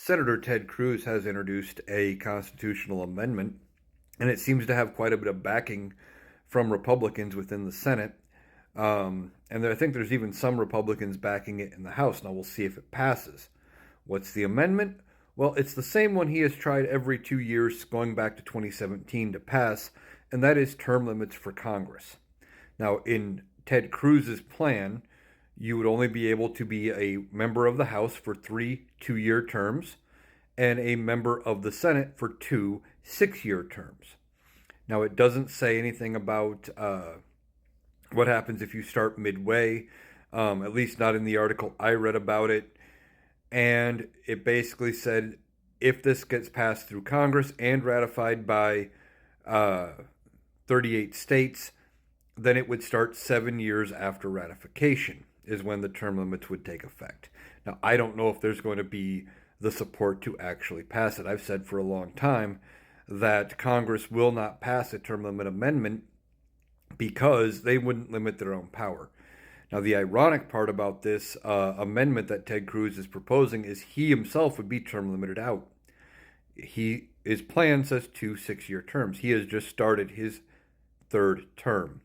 Senator Ted Cruz has introduced a constitutional amendment, and it seems to have quite a bit of backing from Republicans within the Senate. I think there's even some Republicans backing it in the House. Now we'll see if it passes. What's the amendment? Well, it's the same one he has tried every 2 years, going back to 2017, to pass, and that is term limits for Congress. Now, in Ted Cruz's plan, you would only be able to be a member of the House for 3 2-year terms and a member of the Senate for 2 6-year terms. Now, it doesn't say anything about what happens if you start midway, at least not in the article I read about it. And it basically said if this gets passed through Congress and ratified by 38 states, then it would start 7 years after ratification, is when the term limits would take effect. Now, I don't know if there's going to be the support to actually pass it. I've said for a long time that Congress will not pass a term limit amendment because they wouldn't limit their own power. Now, the ironic part about this amendment that Ted Cruz is proposing is he himself would be term limited out. His plan says 2 6-year terms. He has just started his third term.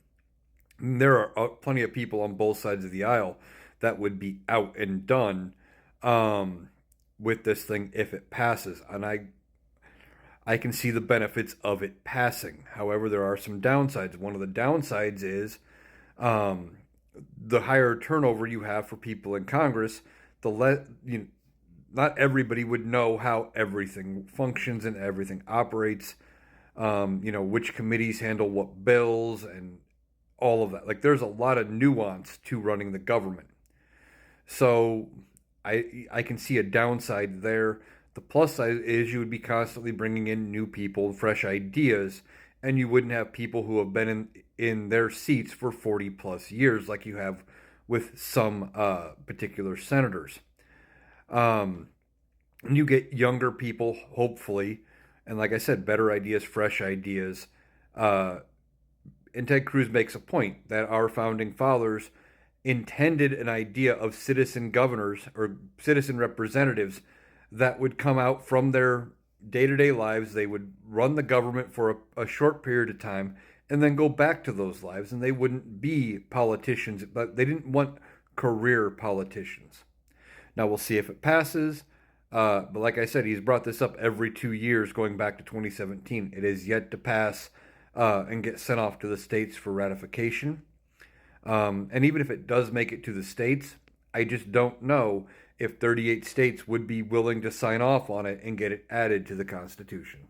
There are plenty of people on both sides of the aisle that would be out and done with this thing if it passes. And I can see the benefits of it passing. However, there are some downsides. One of the downsides is the higher turnover you have for people in Congress, not everybody would know how everything functions and everything operates. Which committees handle what bills and all of that. Like, there's a lot of nuance to running the government. So I can see a downside there. The plus side is you would be constantly bringing in new people, fresh ideas, and you wouldn't have people who have been in their seats for 40 plus years like you have with some particular senators. And you get younger people, hopefully, and like I said, better ideas, fresh ideas. And Ted Cruz makes a point that our founding fathers intended an idea of citizen governors or citizen representatives that would come out from their day-to-day lives. They would run the government for a short period of time and then go back to those lives, and they wouldn't be politicians, but they didn't want career politicians. Now we'll see if it passes. But like I said, he's brought this up every 2 years going back to 2017. It is yet to pass and get sent off to the states for ratification. And even if it does make it to the states, I just don't know if 38 states would be willing to sign off on it and get it added to the Constitution.